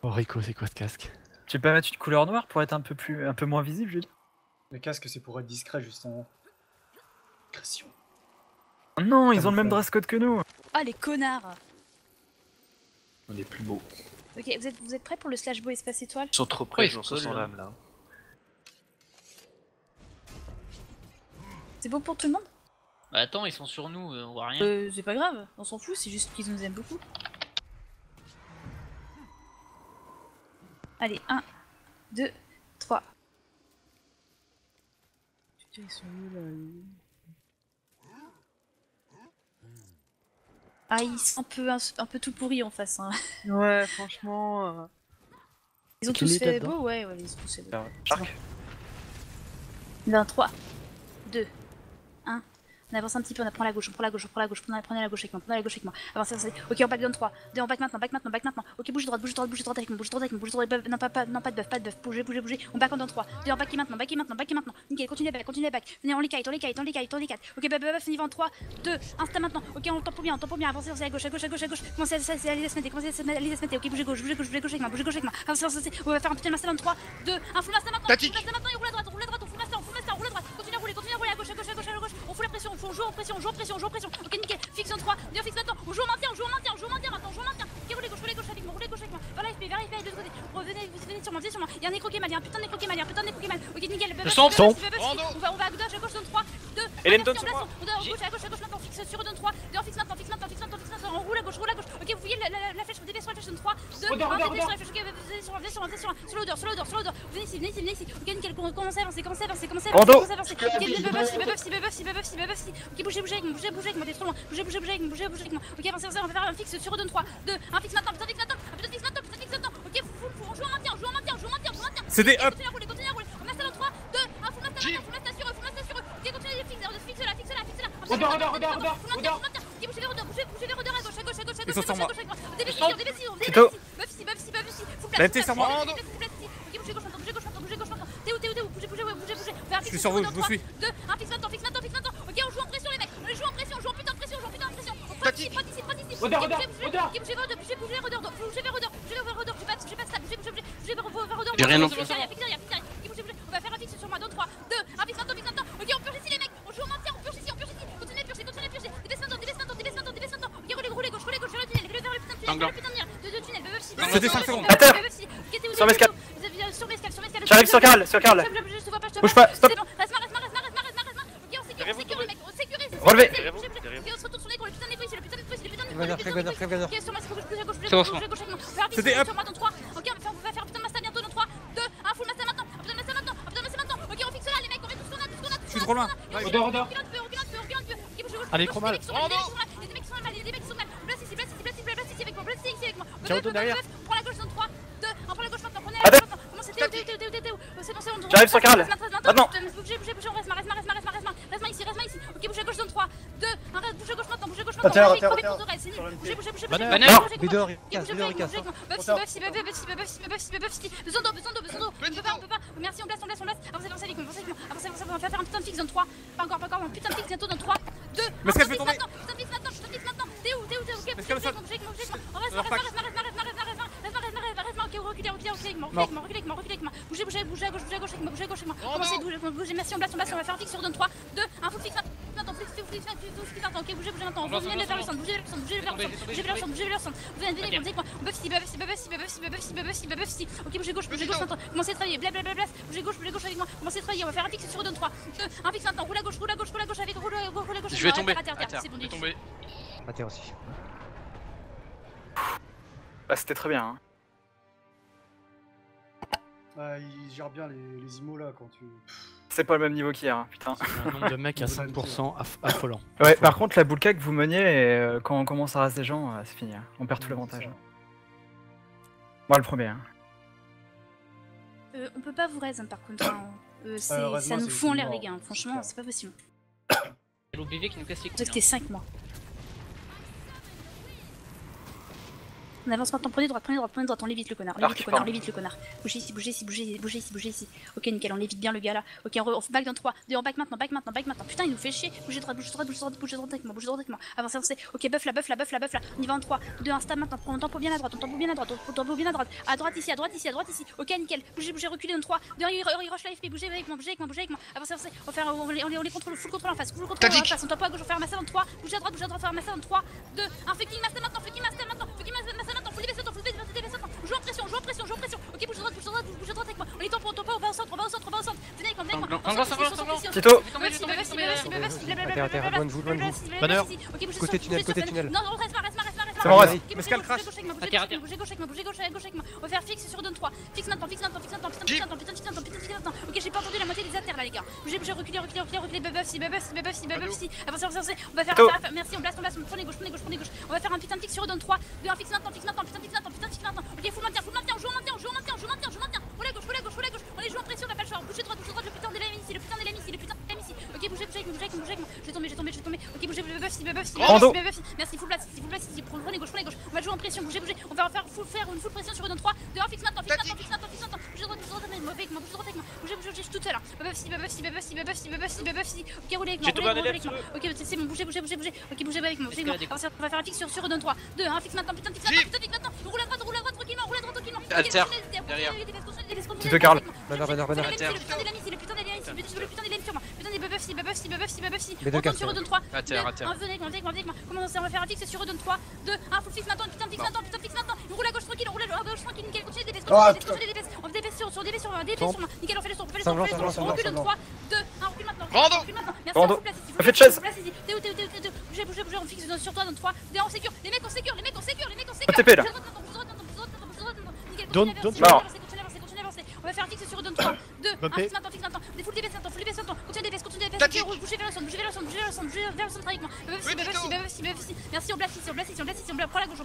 Oh Rico, c'est quoi ce casque? Tu peux pas mettre une couleur noire pour être un peu moins visible, je veux dire? Le casque, c'est pour être discret, justement. Discrétion. Non, ils ont le même dress code que nous. Ah, les connards. On est plus beaux. Ok, vous êtes prêts pour le slash bow espace étoile? Ils sont trop près, ils sont sans lame là. C'est bon pour tout le monde? Bah attends, ils sont sur nous, on voit rien. C'est pas grave, on s'en fout, c'est juste qu'ils nous aiment beaucoup. Allez, 1, 2, 3. Putain, ils sont où là? Ah, ils sont un peu tout pourris en face. Hein. Ouais, franchement. Ils ont tous fait beau, ouais, ils ont tous fait beau. Shark. 23, 2, 1. On avance un petit peu, on prend la gauche, prenez la gauche avec moi, avancez, avancez. Ok, on back down 3, 2, on back maintenant. Ok, bouge droite avec moi, bouge droite avec moi, non, pas de buff, bougez. On back en down 3, 2, on back maintenant. Nickel, continuez back. Venez, on les kite. Ok, buff, on y va en 3, 2, insta maintenant. Ok, on tempo bien, avancez, à gauche. Commencez à aller se mettre, ok, bougez gauche avec moi, avancez, on va faire un petit master dans 3, 2, un full master maintenant, et roule à droite, on full master, continue à rouler à gauche, on fout la pression, on joue en pression, ok nickel, fixe en 3, bien fixe maintenant, on joue en maintien, ok roulez gauche avec moi, vers la FP, de l'autre côté, venez sur moi, il y a un nécro qui est mal, ok nickel, on va à gauche dans 3, 2, et les on gauche à gauche maintenant, fixe sur dans 3, 2, on fixe maintenant, on roule à gauche, ok vous voyez la flèche, on dévie sur la flèche dans 3, 2, 1, dévie sur la flèche, ok venez sur l'odeur, venez ici, ok nickel, commencez à avancer, ok bougez avec moi, t'es trop loin, bougez avec moi, ok avancez, on va faire un fixe sur 2, 3, 2, un fixe maintenant, ok on joue en maintien, C'était up. Continue à rouler, on master dans 3, 2, 1, full master sur eux, ok continuez, fixe là, Rodeur. ok bougez vers Rodeur à gauche, Ils sont sur moi. on dévie, C'est tout. La MT sur moi. ok bougez gauche maintenant, t'es où, bougez, Je suis sur vous, je vous suis. 2, un fixe maintenant, ok on joue en pression les mecs, on joue en putain de pression, on participe, Rodeur. ok bougez vers Rodeur, j'ai pas de stab, bougez vers Rodeur, J'ai rien non plus. fixe derrière, bougez, on va faire un fixe sur moi, dans 3, 2, un fixe maintenant, ok on purge ici les mecs, on joue en maintien, on purge ici, continuez à purger, débaisse maintenant, ok roulez gauche, vers le tunnel, vers le putain de mire, de tunnel, C'était 5 secondes. Sur mes scales. Sur mes scales, J'arrive sur Karl. je te vois pas, Bouge pas, stop. c'est bon, reste, ok on sécurise les mecs, on sécurise, Relevé. ok on se retourne sur les gros, le putain de nettoyer, ok sur moi, bouge C'est bon, avec moi, faire un fixe C'était up. sur moi dans 3, ok on va faire un putain de master bientôt dans 3, 2, un full master maintenant, ok on fixe là les mecs, on met tout ce qu'on a, Je suis trop loin. Rodeur. regarde un peu, ok bouge gauche, Allez, Chromal. les mecs sont mal, place ici avec moi, Tiens, retourne derrière. prends la gauche dans 3, 2, on prend la gauche maintenant, prenez la Attends. gauche maintenant, comment c'était, où c'est bon, J'arrive sur Karl. Maintenant. Bougez, on reste ici, ok bouge à gauche dans 3, 2, arrête, bouge à gauche maintenant, Terre. bougez, Banane. Vidor, besoin d'eau, on peut pas, merci, on place, avancez avec moi, on va faire un putain de fixe dans 3, pas encore, un putain de fixe bientôt dans 3, 2, Mais est-ce qu'elle fait tomber? putain de fixe maintenant, t'es où, ok, Est-ce qu'elle bougez avec moi, on reste, ok, reculez avec moi, bougez à gauche avec moi, commencez à bouger, merci, on place, on va faire un fixe sur 2, 3, 2, un full fixe maintenant, ok, bougez maintenant, revenez vers le centre, bougez vers le centre, venez avec moi, buff ici, ok, bougez gauche maintenant, commencez à travailler, blablabla, bougez gauche avec moi, commencez à travailler, on va faire un fixe sur 2, 3, 2, un fixe maintenant, roule à gauche avec, roule à gauche, Je vais tomber. à terre, c'est bon, Je vais tomber. À terre aussi. Bah c'était très bien. Ils gèrent bien les immos là quand tu... C'est pas le même niveau qu'hier, hein, putain. Un nombre de mecs à 5% affolant. Ouais, par contre la boulka que vous meniez, quand on commence à raser des gens, c'est fini. Hein. On perd tout l'avantage. Moi le premier. Hein. On peut pas vous raise par contre, Raise-moi, ça nous c'est fout en l'air mort. les gars, franchement c'est pas possible. L'OBV qui nous casse les couilles. Vous êtes 5 mois. On avance maintenant, prenez droite, on l'évite le connard, on l'évite le connard. Bougez ici, bougez ici. Ok, nickel, on l'évite bien le gars là. Ok, on back dans 3, 2, on back maintenant. Putain, il nous fait chier. Bougez droite avec moi. Avancez. Ok, buff là. On y va en 3, 2, 1, stab maintenant. On tempo bien à droite. À droite ici. Ok, nickel. Bougez, reculez en 3, 2, 1, il rush la FP. Bougez avec moi. Avancez. On les contrôle, full contrôle en face. On tempo à gauche, on fait un massage en 3. Bougez à droite, faire un massage en 3, 2, 1, fucking master maintenant. Full DPS maintenant. On joue en pression. Ok, bouge à droite avec moi. On est tempo, on va au centre. Venez avec moi. Tito. Bonheur. Côté tunnel. Non, reste. C'est bon, reste. Mescal crash. Bougez gauche avec moi. On va faire fixe sur 2-3. Fixe maintenant. Putain. Ok, j'ai pas entendu la moitié des attères là, les gars. Bougez, reculez. Buff si. Avancez. On va faire. Merci, on blast. Prenez gauche. On va faire un putain de fixe sur 2-3. 2, 1, fixe maintenant. Ok, full maintien. On joue en maintien. Roule à gauche. On les joue en pression, on a pas le choix. Bougez droite. Le putain de l'ami ici. Ok, bougez avec moi. Je vais tomber. Ok, bougez, buff si. Merci, full blast ici. Prenez gauche. On va jouer en pression, bougez. On va faire une full pression sur 2-3. 2, 1, fixe maintenant. Bougez droite avec moi. Bougez, je suis toute seule. Buff si. Ok, roulez avec moi. Ok, c'est bon, bougez. Ok, bougez avec moi. On va faire un fixe sur 2-3. 2, 1, fixe maintenant. Putain, fixe maintenant. Roule à droite tranquillement. Alter, derrière. Tito Karl. Le putain des lames sur moi. Putain des buff si. On tourne sur 2-3. Venez avec moi. Comment on va faire un fixe sur 2-3. 2, 1, full fixe maintenant. Putain, fixe maintenant. On roule à gauche tranquille. Nickel, continue des DPS. On DPS sur moi. Nickel, on fait le tour. On recule 3, 2, 1, recule maintenant. Merci, Rando. on place ici. Fais de chaise. T'es où Bougez, on fixe sur toi dans 3, 2, 1, on sécure. Les mecs, on sécure. TP là. Nickel, continue Mort. avancer. On va faire un fixe sur 2, 3, 2, 1, fixe maintenant. Des full DPS maintenant. Continue DPS. Bougez vers le centre avec moi. Buff si. Merci, on blast ici. On prend la gauche.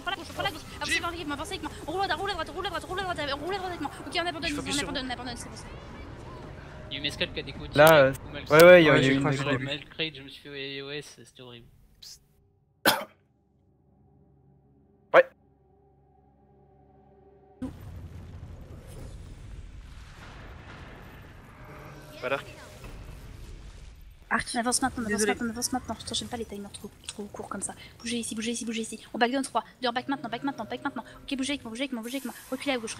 Avancez avec moi. On roule à droite avec moi. Ok, on abandonne, c'est bon. Il y a eu Mescal qui a déco. Là, ouais, il y a eu une Mal début. crate, je me suis fait AOS, c'était horrible. Pas d'arc. On avance maintenant. Putain, j'aime pas les timers trop courts comme ça. Bougez ici. On back down 3, 2, back maintenant. Ok, bougez avec moi. Reculez à gauche.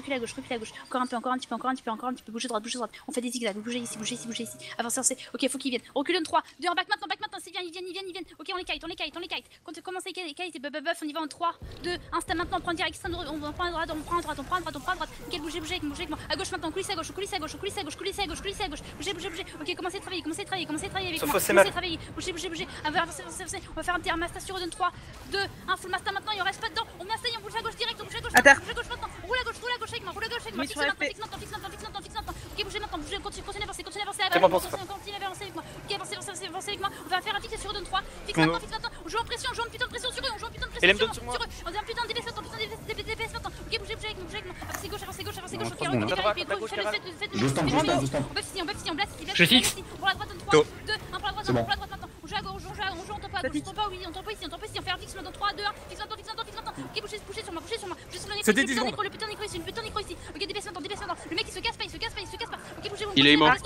Encore un petit peu. Bougez droite. On fait des zigzags. Bougez ici. Avancez. Ok, faut qu'ils viennent. Recule 3, 2, back maintenant. C'est bien, ils viennent. Ok, on les kite. Quand tu commences à kite, buff, on y va en 3, 2, 1, stade maintenant. On prend direct, on prend à droite. Nickel, bougez avec moi. À gauche maintenant, coulisse à gauche. Bougez. Ok, commencez à travailler. Sauf mal. Bougez. On va faire un petit master sur 2, 3, 2, 1, full master maintenant, il en reste pas dedans. On master, on bouge à gauche direct, Bouge à gauche maintenant. Roule à gauche avec moi. Fixe maintenant. Ok, bougez maintenant, continue à avancer. C'est bon, pense pas. Continue à avancer avec moi. Ok, avancez avec moi. On va faire un fixe sur 2, 3. Fixe maintenant. On joue en pression, on joue un putain de pression sur eux. On fait un putain de DPS maintenant. Ok, bougez avec moi. Avancez gauche. Ok, on blast ici. Je fixe. On prend la droite, 3, 2, 1, prend la droite maintenant. On joue à gauche, on joue en tempo à gauche. On tempo ici. On fait un fixe maintenant. 3, 2, 1, fixe maintenant. Ok, bougez sur moi. C'était 10 secondes. Le putain de micro ici. Ok, DPS maintenant. Le mec il se casse pas. Ok, bougez. Il est mort. DPS.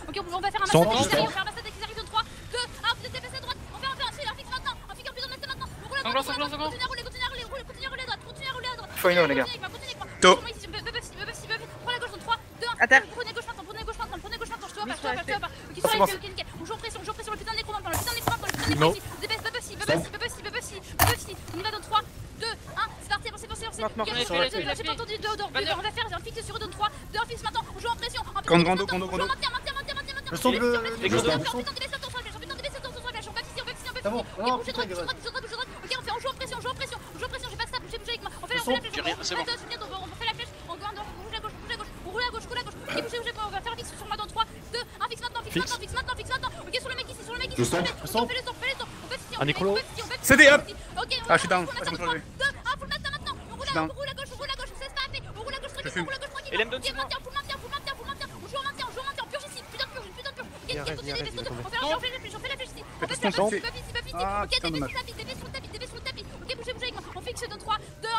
Ok, on va faire un massacre. On va faire un massacre qui arrive de 3, 2, 1, vous êtes DPS à droite. On fait un fixe maintenant. Un fixe putain de massacre maintenant. On roule à droite. Continue à rouler à droite. Faut une les gars. Tôt. Prends la gauche dans 3, 2, 1. Prenez gauche maintenant. Je te vois pas. Ok, nickel. On joue en pression. Le putain de nécro maintenant. DPS, buff si. On y va dans 3, 2, 1. C'est parti, avancez. J'ai pas entendu dehors. On va faire un fixe sur 2, 3, 2, 1 fixe maintenant. On joue en pression. Condo. Maintien. Le son bleu. C'est bon. Bouge droite. Ok, on joue en pression. J'ai pas ça. Bougez avec moi. On fait la flèche. C'est bon. On fait la flèche. On roule à gauche. Ok, bougez. On va faire un fixe sur moi dans 3, 2, 1. Fixe maintenant. Ok, sur le mec ici. On fait le tour. Un écolo. CD up. Ok, Ah, je suis down. On roule maintenant. On roule à gauche. C'est pas fait. On roule à gauche tranquille. Et l'aime donne Ok, maintien. On joue en maintien. Purge ici. Putain de purge. Ok, continue. On fait la flèche ici. Fais ton temps. Ok, DPS sur le tapis. Ok, bougez avec moi. On fixe dans 3, 2, 1.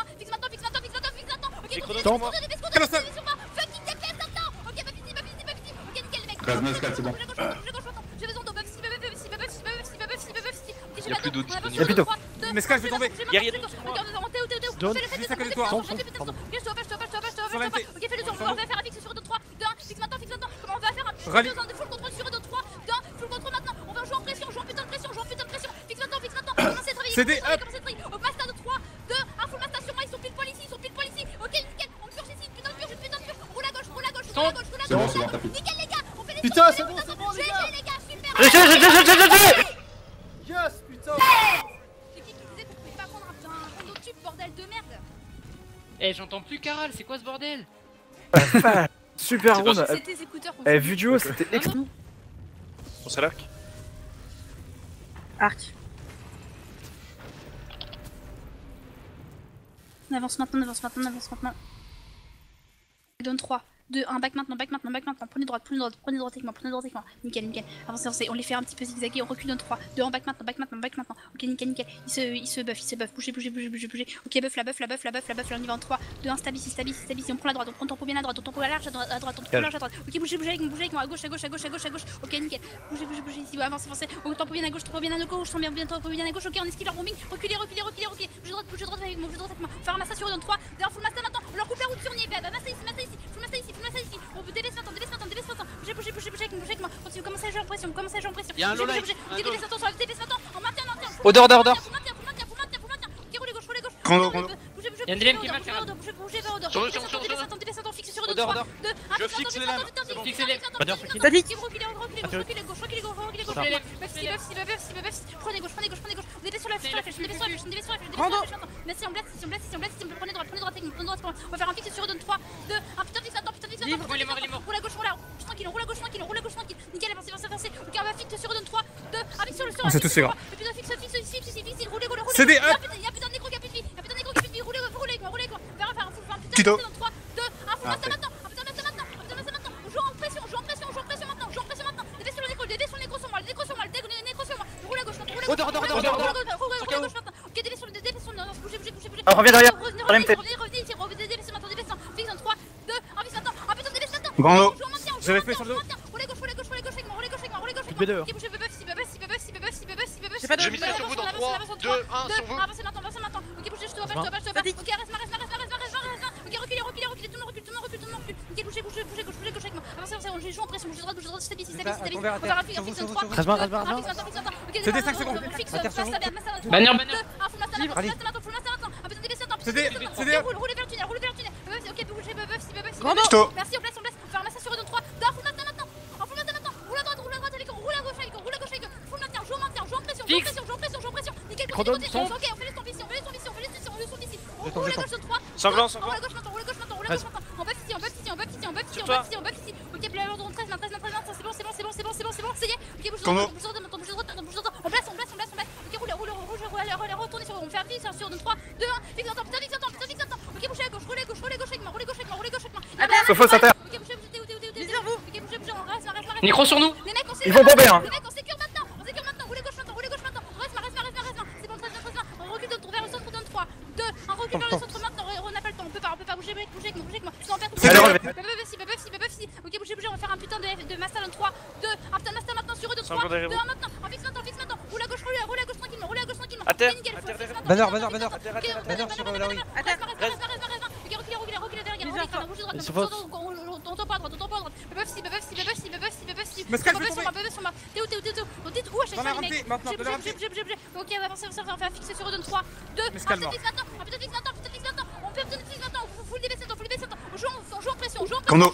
J'ai chrono Temps. sur moi. Colossal. Fucking DPS maintenant. Ok, pas fini, pas fini, pas fini. Ok, nickel les mecs. Vas-y, Mescal, c'est bon. Bouge à gauche maintenant. J'ai besoin de buff si, buff si, buff si, buff si, buff si, buff si. Ok, j'ai Y a pas plus d'eau. d'eau On avance disponible. sur Y'a plus d'eau. 3, 2, Mescal, je vais tomber. Guerrier Regarde, Théo, Donne. fais le fait Juste de à côté de toi. Son, je te fais pardon. Ok, je te passe. Sur la NT. Ok, fais le tour, on va faire un fixe sur 2, 3, 2, 1, fixe maintenant. Comment on va faire un fixe Rallye. de full contrôle sur 2, 3, 2, 1, full contrôle maintenant. On va jouer en pression, jouer en putain de pression. Fixe maintenant. Commencez à travailler. CD, up. Au master de 3, 2, 1, full master sur moi. Ils sont pile poil ici. Ok, nickel. On purge ici. Putain de purge. Roule à gauche. C'est bon, tapis. Nickel, les gars. On fait les Putain, c'est bon, les gars. les gars, super. Yes, putain. C'est qui disait qu'on pouvait pas prendre un rondotube, bordel de merde. Eh, j'entends plus Caral, c'est quoi ce bordel? Super C'est pas round. C'est tes écouteurs. Eh, vu du haut, c'était extra. On s'est l'arc. Arc. On avance maintenant. Donne 3, 2, 1, back maintenant. Prenez droite avec moi. Nickel. Avancez. On les fait un petit peu zigzaguer. On recule. Donne 3, 2, 1, back maintenant. Ok, nickel. Il se buff. Bougez. Ok, buff la buff. On y va en 3, 2, 1, stabilise. On prend la droite. On prend tempo bien à droite. On tempo large à droite. Ok, bougez avec moi. À gauche. Ok, nickel. Bougez ici. Avancez. On tempo bien à gauche. Je sens bien tempo bien à gauche. Ok, on esquive leur bombing. Reculez. Bougez droite avec moi. Faire un massa sur 2, 3, 2, 1, full master maintenant. On leur coupe la route sur Nier. Massa ici. On veut délaisse maintenant. Bougez avec moi. Continue, commencez à jouer en pression. Y'a un low light. Ok, délaisse maintenant sur la délaisse maintenant. On maintient. Order. Faut maintenir. Ok, roulez gauche. Chrono. Bougez. Y'a un dilemme qui marche. Bougez vers Order. Sur le, Délaisse maintenant, fixe sur 2, Order, 3, order. 2, 1, Je fixe les lames. Fixe les lames. Banner sur qui? T'as dit Reculez gauche. Buff. Prenez gauche. Vous délaissez sur la flèche. Merci, on blesse. Prenez droite. On va faire un fixe sur 2, 3, 2, 1, putain, fixe maintenant. Libre, il est mort. Roule à gauche. Tranquille. Nickel, avancez. Ok, on va fixe sur 2, 3, 2, 1, fixe sur le On sait tous, c'est grave. Et putain, fixe. Roulez. CD, up. Y'a putain de nécro qui a plus de vie. Roulez avec moi. Faire un full, putain, Tito. dans 3, 2, 1, full master maintenant. On joue en pression maintenant. Dévez sur le nécro sur moi. Roule à gauche maintenant. Ok, dévez sur le bougez. Ah, reviens derrière. Revenez ici, dévez maintenant. Fixe en 3, 2, 1, fixe maintenant. Ah putain, dévez maintenant. Grand lot. On J'avais fait sur le dos. Roulez gauche avec moi. B2. Ok, bougez, buff, si. J'ai pas de- Je mise sur vous dans 3, 2, 1 sur vous. Avancez maintenant. Ok, bougez, je te vois pas. Ok, reste. Ok, reculez, tout le monde recule. Ok, bougez avec moi. Avancez, on joue en pression, bougez droite, stabilise. On va faire un fixe en 3. Reste maintenant. Ok, C'était 5 secondes. Fixe, Banner sur master, Banner. full master maintenant. Un peu de délaisse maintenant. CD. Roulez vers le tunnel. Ok, bougez, buff, si. Chito. Merci, on blesse. On fait un master sur 2, 3, 2, full master maintenant. Roule à droite avec eux, roule à gauche avec eux. Full master, joue en pression. Nickel, Chrono, côté. son. Ok, on fait les tombes ici. On tombe, roule à je gauche sur 3. Sanglant. On roule à gauche maintenant. On buff ici. Sur toi. Ok, player de 13, c'est bon. Ça y est. Ok, bouge Chrono. droite maintenant. On place. Ok, roulez, retournez sur. On fait un fixe sur 2, 3, 2, 1. Fixe maintenant. Ok, bougez à gauche. Roulez gauche avec moi. Sopho, ça terre. Ok, bougez, on reste. Nécro sur nous. Les mecs, on Ils vont bomber, hein. on sécure maintenant. Roulez gauche maintenant. Reste. C'est bon, très bien. On recule vers le centre, donne 3, 2, 1, recule vers le centre maintenant. On n'a pas le temps, on peut pas. Bougez avec moi. Je en perds tout. Allez, relevez. Buff. Ok, bougez, on va faire un putain de master dans 3, 2, un putain de master maintenant sur 2, 3, Sanglant 2, 1 derrière vous. maintenant. On fixe maintenant. Roule à gauche tranquillement. À terre. Nickel, À terre, fixe derrière. maintenant. Banner. Ok, sur la rue. Reste. Ok, reculez derrière. Bouge droite. On tombe pas à droite. Buff si. Mescal, je vais tomber. Buff sur moi. T'es où à chaque Dans la fois, les rampée, mecs? maintenant, de la rampée. Ok, on va avancer, on fait un fixe sur 2, 3, 2, 1, Mescal mort. fixe maintenant. On peut fixe maintenant. On peut fixe maintenant. Full DBS maintenant. On joue en pression. Chrono.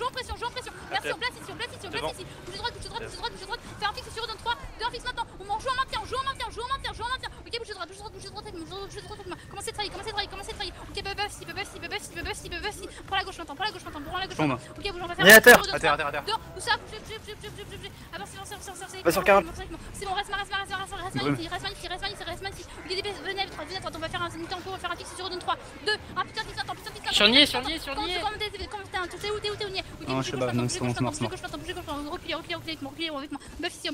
Merci, on place ici. Bouge droite. Faire un fixe sur 2, 3, 2, 1 fixe maintenant. On joue en maintien. Ok, bouge droite avec moi. Commencez de travailler. Ok, buff si. Prends la gauche maintenant. Chrono. Ok, bouge, on va Il est à terre. faire À terre. Dehors, où ça? Bougez. Avancez. Va sur Carole. C'est bon, reste magnifique. Ok, venez à droite, on va faire un tempo, on va faire un fixe sur 2, 3, 2, 1, putain, fixe maintenant. Sur Nier. T'es où, t'es Nier? Ok, Non, je sais pas, non, c'est bon, c'est mort. Reculez avec moi. Buff ici,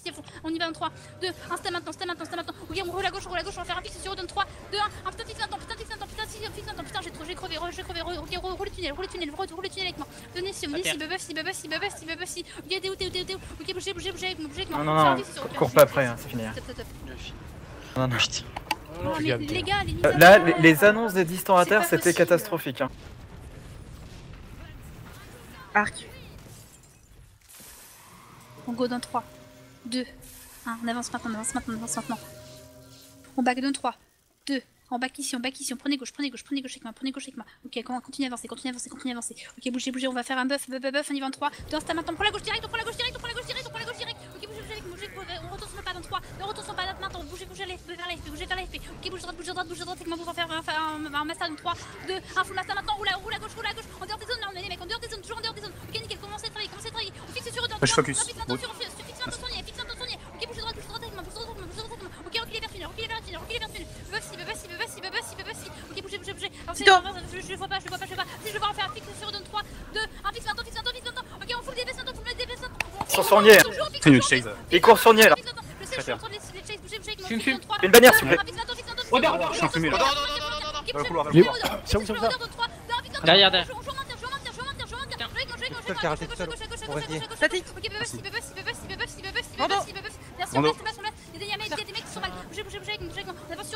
à fond. On y va en 3, 2, 1, step maintenant. Ok, on roule à gauche, on va faire un fixe sur 2, 3, 2, 1, putain, fixe maintenant. Putain, j'ai trop je vais crever. Ok, roule le tunnel avec moi. Donnez si, buff, si. Ok, t'es où? Ok, bougez avec moi. Non, cours pas après, hein, c'est fini. Non. Non, mais les gars, Là, les annonces des distants à terre, c'était catastrophique. Hein. Arc. On go dans 3, 2, 1. On avance maintenant. On back dans 3, 2. On back ici, prenez gauche avec moi, Ok, continue à avancer. Ok, bougez, on va faire un buff, on y va en 3, 2, 1, start maintenant, prends la gauche direct, Ok, bougez avec moi, on retourne sur le pas dans 3, on retourne sur le pas maintenant, bougez vers la FP, Ok, bouge droite avec moi, on va faire un master dans 3, 2, 1, full master maintenant, roule à gauche, en dehors des zones, là on est les mecs, toujours en dehors des zones, ok, nickel, commencez à travailler, on fixe sur eux, Je focus. fixe maintenant sur Sony, ok, bouge droite avec moi, ok, reculez vers tunnel, buff si, ok, bougez, je le vois pas, si je veux voir faire un fixe sur eux dans 3, 2, 1, fixe maintenant, ok, on fout le DPS maintenant, Ils sont sur Nier. C'est une chase. Ils courent sur Nier là. Je sais, je suis en train de les chase, bougez avec moi, Fume. Une bannière, s'il vous plaît. Je suis en fumée là. Ok, bougez, couloir, bougez, dans bougez, bougez, bougez, bougez, Derrière. Je maintiens. Statique. Ok, merci. Rondo. Il y a des mecs qui sont mal. Bougez avec moi.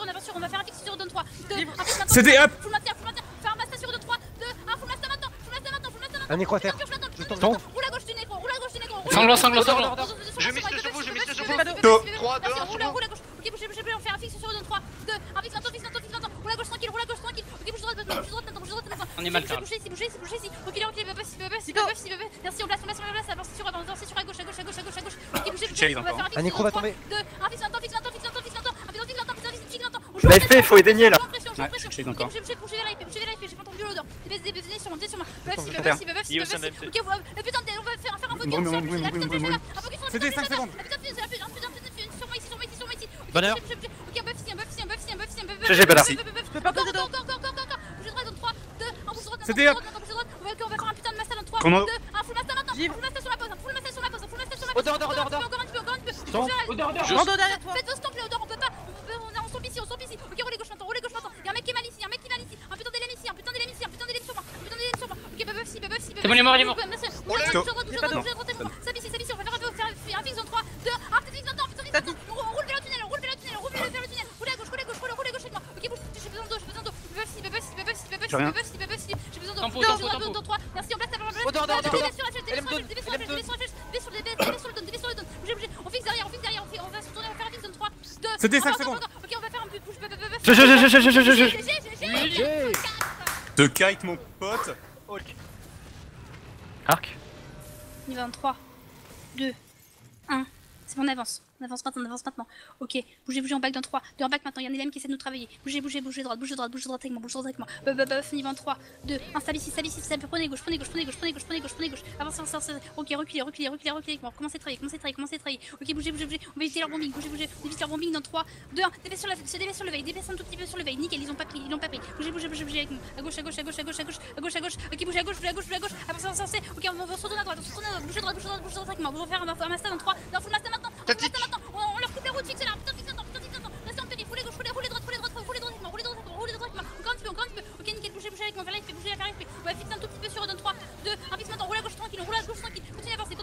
On avance sur, on va faire un fixe sur 2, 3, 2, 1, fixe maintenant. CD up. Full maintien. Faire un master sur 2, 3, 2, 1, full master maintenant. Un nécro à terre. Roule à gauche du négro. Sanglant. Je mise sur vous. 3, 2, 1 sur vous. Roule à gauche. Ok, bougez, on fait un fixe sur 2, 3, 2, 1, fixe maintenant. Roule à gauche tranquille. Ok, bouge droite maintenant. On est mal, Karl. Bougez ici. Ok, merci, on place, avance sur à gauche. Ok, bougez, on va faire un fixe Un nécro va tomber. 2, 1, fixe maintenant. La FP, il faut aider Nier là. Ouais, je chase encore. Bougez vers la FP, j'ai pas entendu l'odeur. Venez sur moi. terre. Il est au sein de la FP. Ok, putain, on va faire un focus. Brûle. C'était 5 secondes. Sur moi ici. Bonheur. Ok, un buff ici. GG, Bernard. Je peux pas poser dedans. Encore. Bouge droite dans 3, 2, 1, bouge droite. C'était up. On va faire un putain de master dans 3, 2, Chrono. 1, full master maintenant. Givre. Full master sur la pause. Odeur. Encore un petit peu. Rando derrière toi. Faites vos stomps, Léodore, on peut pas. On stomp ici. Ok, roulez gauche maintenant. Y'a un mec qui est mal ici. Un putain d'élème ici. sur moi. Ok, buff si. C'est bon, il est mort. Merci. Go. Sabis, on va faire un fixe en 3, 2, 1, fixe maintenant. Roule vers le tunnel. Roule à gauche avec moi. Ok, bouge, j'ai besoin d'eau. Buff si. J'ai besoin d'eau. Tempo. Dans 3. Merci, on place la barre. Odeur. DB sur le don. Bougez. On fixe derrière. On va se tourner, on va faire un fixe dans 3, 2. C'était 5 secondes. Ok, on va faire un peu push. GG. De kite, mon pote. Arc. On y va en 3, 2, 1. C'est bon, on avance maintenant. Ok, bougez, on back dans 3, 2 en back maintenant. Il y a un élème qui essaie de nous travailler. Bougez droite avec moi. Buff, on y va en 3, 2, 1, stabilise, prenez gauche. Avance. Ok, reculez avec moi. Commencez à travailler. Ok, bougez. On va éviter leur bombing. Évite leur bombing dans 3, 2, 1. DB sur le veille. DB un tout petit peu sur le veille. Nickel, ils ont pas pris. Bougez avec moi. À gauche. Ok, bougez à gauche. Avance. Ok, on va se retourner à droite. Bougez droite avec moi. On va faire un master dans 3, 2, full master maintenant. On leur coupe la route, fixe là. Putain, restez en péri. Roulez droite avec moi. Encore un petit peu. Ok, nickel, bougez avec moi. Vers la FP. On va fixer un tout petit peu sur eux dans 3, 2, 1, fixe maintenant. Roule à gauche tranquille. Continue à avancer.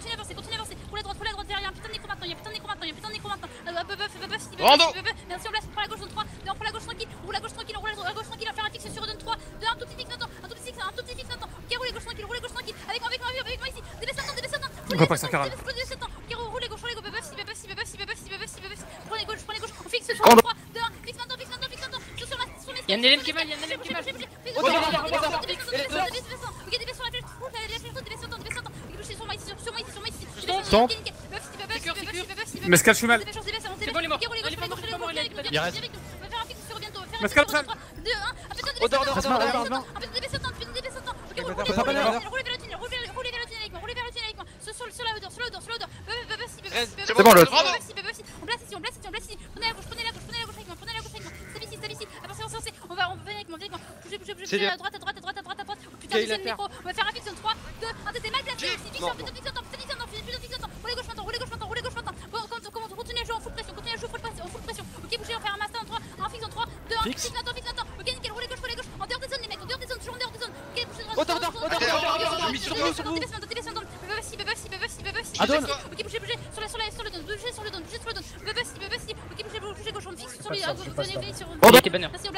Roule à droite. Derrière, un putain de nécro maintenant. Rando. Merci, on place. Prends la gauche dans 3, 2, on prend la gauche tranquille. Roule à gauche tranquille. On va faire un fixe sur eux dans 3, 2, un tout petit fixe maintenant. Ok, roulez gauche tranquille. Avec moi ici. DB 7 ans. On va pas ça, Karal. Ok, roulez gauche. Buff si. Prenez gauche. On fixe sur Rando. 3, 2, 1. Fixe maintenant. Sur Il y a un élème qui est mal. Ok, DB sur la flèche. DB sur moi ici. Stomp. Mescal chemal. C'est bon, il est mort. Il reste. On va faire un fixe sur bientôt. Mescal chemal. 2, 1. Putain, Odeur. DB 7 ans. Ok, roulez vers le tunnel avec moi. Sur la odeur. C'est bon, l'autre. On place ici. Prenez la gauche avec moi. Stabilise. Avancez. On va venir avec moi. Bougez à droite. Oh, putain, deuxième micro. On va faire un fixe en 3, 2, 1. T'étais mal placé ici. Fixe maintenant. Roulez gauche maintenant. Comment continuez à jouer en full pression. Ok, bougez, on va faire un master en 3, un fixe en 3, 2, 1. Fixe maintenant. Ok, nickel. Roulez gauche. En dehors des zones, les mecs. Toujours en dehors des zones. mis sur toi. Adon. Ok, bougez, sur le don, bougez sur le don. Ok, bougez gauche, on fixe sur lui, à gauche, venez sur. Il était banner. Merci, ok,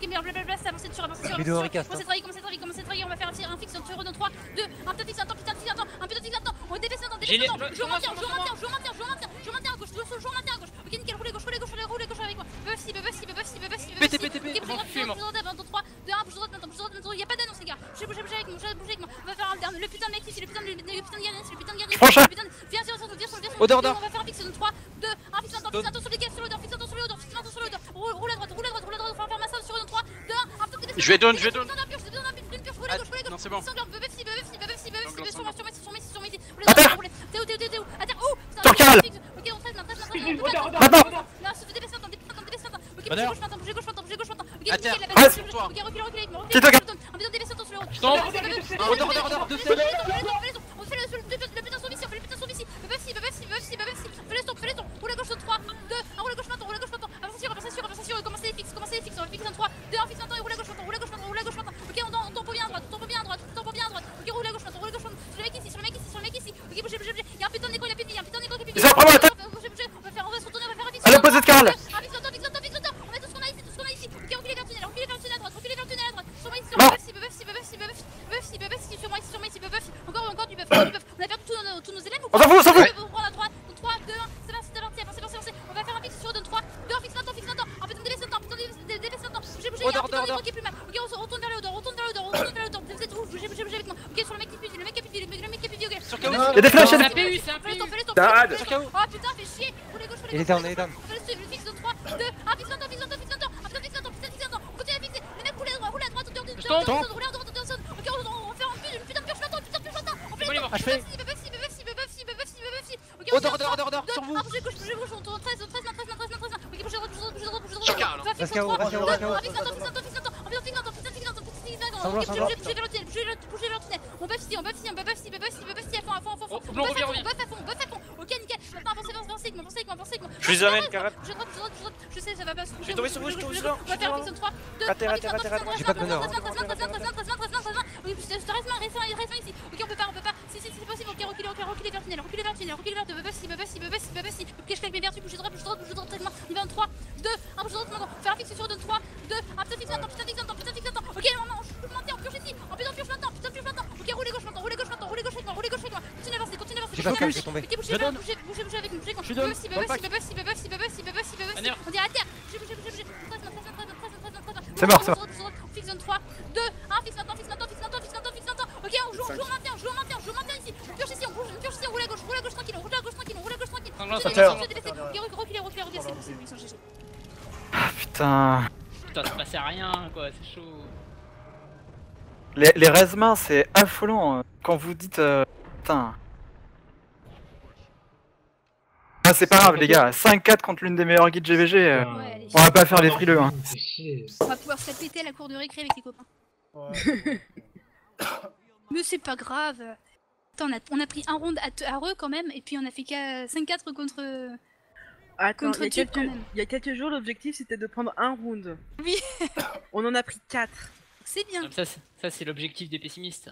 mais blablabla, avancez dessus. Vidéo recast. Commencez à travailler, on va faire un fixe sur dans 3, 2, un peu fixe, un fixe, on dépasse un temps, joue au maintien à gauche, joue au maintien à gauche. Ok, nickel, roulez gauche avec moi. PTP, fuis-moi. Dans 3, 2, 1, bouge droite maintenant, y'a pas d'annonce les gars. Bougez avec moi, on va faire un dernier, le putain de mec ici, le putain de guerrier, Prochain. viens sur le Odeur. on va faire un fixe dans 3, 2, 1, fixe maintenant sur les gars, sur l'odeur, fixe maintenant sur l'odeur, roule à droite, on va faire massage sur le 3, 2, 1, un peu de Je vais down. une purge, roulez gauche. Non, c'est bon. Sur Théo, à terre, Sur Cal. ok, on traite, Maintenant. non, se fait déplacer maintenant, ok, Bonheur. bougez gauche maintenant, ok, À terre. nickel, la Reste. balle, ok, recule avec moi, C'est toi, un peu de déplacer sur le haut. Je tombe. Odeur, Deux on fait le putain sur ici, fais les tours, roule à gauche sur 3, 2, 1, roule à gauche maintenant, avance sûr, commencez les fixes, on fixe en 3, 2, 1, fixe maintenant, et roule à gauche maintenant, ok, on tombe bien à droite, ok, roule à gauche maintenant, sur le mec ici, ok, bougez, y'a un putain de Nico, il a plus de vie, Ils sont après moi, attaque. bougez, on va se retourner, on va faire un fixe. À l'opposé de Karl. Fixe on met tout ce qu'on a ici, ok, reculez vers le tunnel à droite, sur moi ici, sur moi ici, encore du buff, on a perdu tous nos élèves, On s'en fout. on prend la 3, 2, 1, c'est parti, on va faire un fixe sur 2, 3, 2, 1, fixe maintenant, un peu de délaisse maintenant, bougez, il y a un putain de Nico qui est plus mal, ok, on retourne vers le haut, vous êtes où, bougez avec moi, ok, sur le mec qui pue, ok, Sur KO. Il y a des flashs. C'est un PU, c'est un fais les PU. tours, Dad. oh putain, fais chier, roulez gauche, Il est down, il est down. fais le fixe de 3, 2, 1, fixe maintenant, on continue à fixer, les mecs roulez à droite, roulez à droite, ok, on fait une putain de purge maintenant, on fait les tours, HP. Odeur, sur vous. bougez gauche, on tourne 13, maintenant, ok, bougez droite, Sur Karl. va fixe Reste KO, 3, reste 2, KO. 1, fixe maintenant, ok, bougez vers le tunnel, on buff ici, à fond, On revient. on buff à fond, ok, nickel, maintenant avancez avec moi, Je les amène, Karat. je droite, je sais, ça va pas se Je vais tomber sur vous, je tombe sur vous. on va faire un fixe en 3, 2, À terre. J'ai pas de bonheur. oui, reste ici, ok, on peut pas, si c'est possible, ok, reculez vers le tunnel, reculez vers le buff, ok, je claque mes vertus, bougez droite, avec moi, il va en 3, 2, 1, bougez droite maintenant, faire un fixe sur 2, 3, 2, 1, putain fixe maintenant, ok, non, je peux monter en purge ici, purge maintenant, ok, roulez gauche avec moi, continuez à avancer, J'ai pas de calme, j'ai tombé. ok, bougez avec moi, Je donne. on dit à terre, bougez, C'est mort. on fixe zone 3, 2, 1, fixe maintenant, ok, on joue au maintien ici, on purge ici, on roule à gauche tranquille, ok, reculez, c'est GG. Putain. Putain, ça passait à rien, quoi, c'est chaud. Les resmains, c'est affolant. Quand vous dites. Putain. Ah, c'est pas grave, les gars. 5-4 contre l'une des meilleures guides GVG. Ouais, allez. On va pas faire les frileux. Hein. On va pouvoir se la péter à la cour de récré avec les copains. Mais c'est pas grave. Attends, on a pris un round à eux quand même, et puis on a fait 5-4 contre. Attends, Contre il y a Tube, quand quelques- même. il y a quelques jours, l'objectif c'était de prendre un round. Oui. On en a pris 4. C'est bien. Ça, c'est l'objectif des pessimistes.